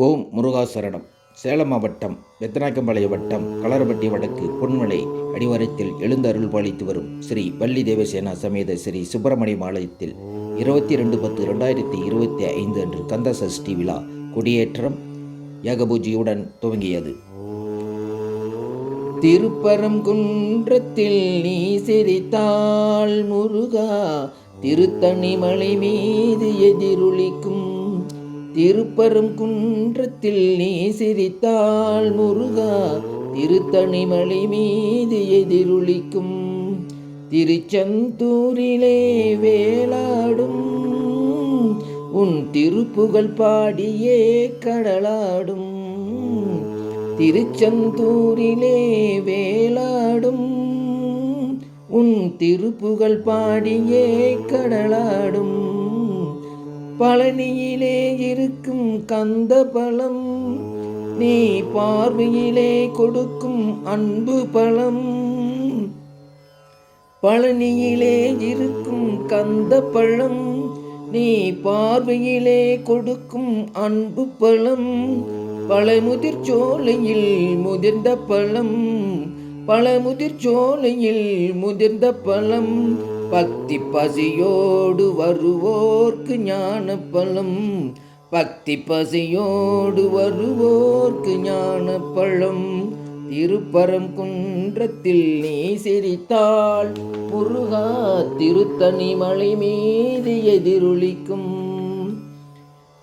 ஓம் முருகாசரணம். சேலம் மாவட்டம் பெத்தநாயக்கம்பாளையம் வட்டம் களரப்பட்டி வடக்கு பொன்மலை அடிவாரத்தில் எழுந்தருள் பாலித்து வரும் ஸ்ரீ வள்ளி தேவசேனா சமேத ஸ்ரீ சுப்பிரமணியம் ஆலயத்தில் 22/10/2025 அன்று கந்த சஷ்டி விழா கொடியேற்றம் ஏகபூஜையுடன் துவங்கியது. திருப்பரங்குன்றத்தில் நீ சிரித்தாள் முருகா, திருத்தணிமலை மீது எதிரொலிக்கும். திருப்பரங்குன்றத்தில் நீ சிரித்தாள் முருகா, திருத்தணிமலை மீது எதிரொலிக்கும். திருச்செந்தூரிலே வேலாடும் உன் திருப்புகழ் பாடியே கடலாடும். திருச்செந்தூரிலே வேலாடும் உன் திருப்புகழ் பாடியே கடலாடும். பழனியிலே இருக்கும் கந்த பழம், நீ பார்வையிலே கொடுக்கும் அன்பு பழம். பழனியிலே இருக்கும் கந்த பழம், நீ பார்வையிலே கொடுக்கும் அன்பு பழம். பழமுதிர் சோலையில் முதிர்ந்த பழம், பழமுதிர் சோலையில் முதிர்ந்த பழம். பக்தி பசியோடு வருவோர்க்கு ஞான பழம், பக்தி பசியோடு வருவோர்க்கு ஞான பழம். திருப்பரங்குன்றத்தில் நீ சிரித்தாள் முருகா, திருத்தணிமலை மீது எதிரொலிக்கும்.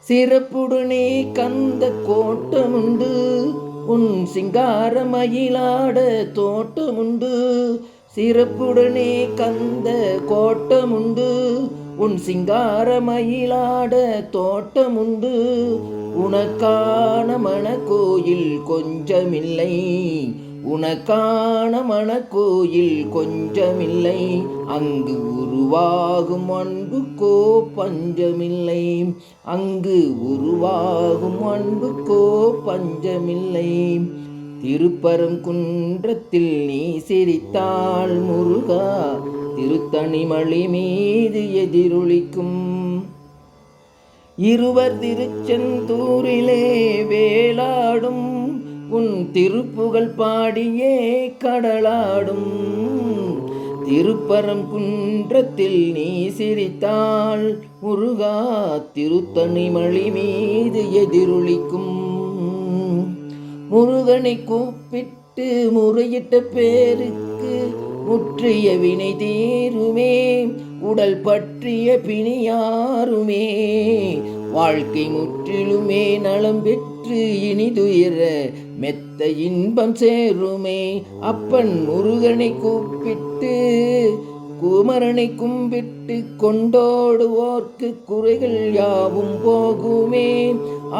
சிறப்புடனே கந்த கோட்டமுண்டு, உன் சிங்கார மயிலாட தோட்டமுண்டு. சிறப்புடனே கந்த கோட்டமுண்டு, உன் சிங்கார மயிலாட தோட்டமுண்டு. உனக்கான மணக்கோயில் கொஞ்சமில்லை, உனக்கான மணக்கோயில் கொஞ்சமில்லை. அங்கு உருவாகும் அன்புக்கோ பஞ்சமில்லை, அங்கு உருவாகும் அன்புக்கோ பஞ்சமில்லை. திருப்பரங்குன்றத்தில் நீ சிரித்தாள் முருகா, திருத்தணிமலை மீது எதிரொலிக்கும். இருவர் திருச்செந்தூரிலே வேலாடும் உன் திருப்புகழ் பாடியே கடலாடும். திருப்பரங்குன்றத்தில் நீ சிரித்தாள் முருகா, திருத்தணிமலை மீது எதிரொலிக்கும். முருகனை கூப்பிட்டு முறையிட்ட பேருக்கு முற்றிய வினை தீருமே, உடல் பற்றிய பிணியாருமே. வாழ்க்கை முற்றிலுமே நலம் பெற்று இனிதுயர மெத்த இன்பம் சேருமே. அப்பன் முருகனை கூப்பிட்டு குமரனை கும்பிட்டு கொண்டோடுவோர்க்கு குறைகள் யாவும் போகுமே,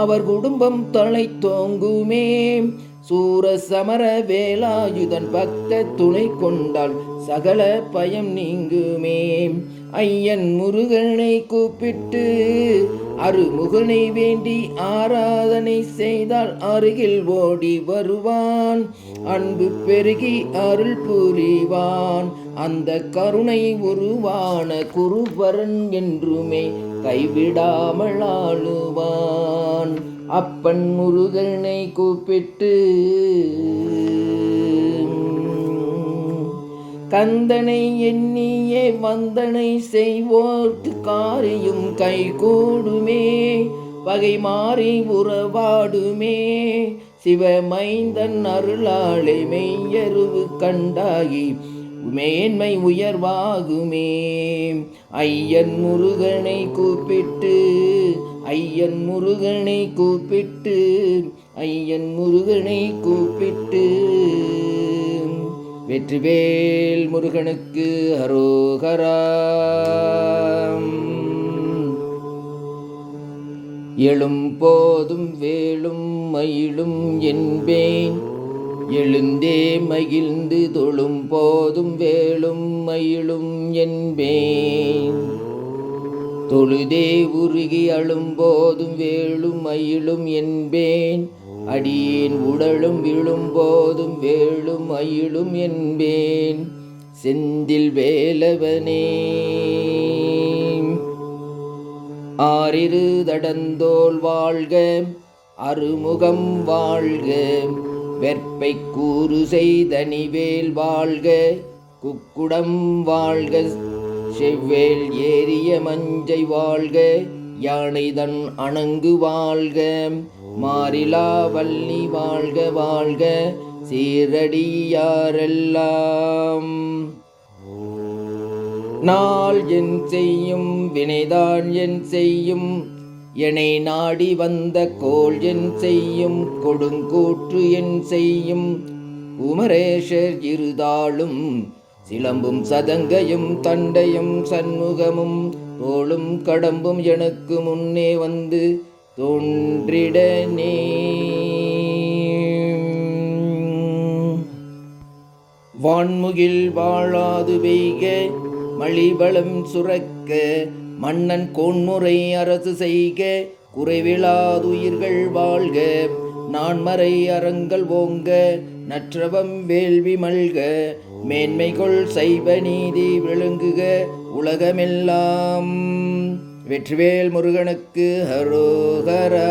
அவர் குடும்பம் தலை தோங்குமே. சூர சமர வேலாயுதன் பக்த துணை கொண்டால் சகல பயம் நீங்குமே. ஐயன் முருகனை கூப்பிட்டு அருமுகனை வேண்டி ஆராதனை செய்தால் அருகில் ஓடி வருவான், அன்பு பெருகி அருள் புரிவான். அந்த கருணை உருவான குருபரன் என்றுமே கைவிடாமல் ஆளுவான். அப்பன் முருகனை கூப்பிட்டு கந்தனை எண்ணியே வந்தனை செய்வோர்க்கு காரியும் கைகூடுமே, பகை மாறி உறவாடுமே. சிவமைந்தன் அருளாளை மெய்யருவு கண்டாகி மேன்மை உயர்வாகுமே. ஐயன் முருகனை கூப்பிட்டு, ஐயன் முருகனை கூப்பிட்டு, ஐயன் முருகனை கூப்பிட்டு. வெற்றிவேல் முருகனுக்கு அரோகரா. எழும் போதும் வேலும் மயிலும் என்பேன், எழுந்தே மகிழ்ந்து தொழும் போதும் வேலும் மயிலும் என்பேன். தொழுதே உருகி அழும்போதும் வேலும் மயிலும் என்பேன், அடியேன் உடலும் விழும்போதும் வேலும் மயிலும் என்பேன். செந்தில் வேலவனே ஆறிரு தடந்தோள் வாழ்க, அருமுகம் வாழ்க, வெற்பை கூறு செய்தனிவேல் வாழ்க, குக்குடம் வாழ்க, செவ்வேல் ஏறிய மஞ்சை வாழ்க, யானைதன் அணங்கு வாழ்க, மாறிலா வள்ளி வாழ்க வாழ்க, சீரடியாரெல்லாம். நாள் என் செய்யும் வினைதான் என் செய்யும், என்னை நாடி வந்த கோள் என் செய்யும், கொடுங்கூற்று என் செய்யும், குமரேஷர் இருதாளும் சிலம்பும் சதங்கையும் தண்டையும் சண்முகமும் தோளும் கடம்பும் எனக்கு முன்னே வந்து தோன்றிடனே. வான்முகில் வாழாது பெய்க, மலிபலம் சுரக்க, மன்னன் கோன்முறை அரசு செய்க, குறைவிலாதுயிர்கள் வாழ்க, நான்மறை அறங்கள் ஓங்க, நற்றவம் வேள்வி மல்க, மேன்மைகொள் சைவ நீதி விளங்குக உலகமெல்லாம். வெற்றிவேல் முருகனுக்கு ஹரோஹரா.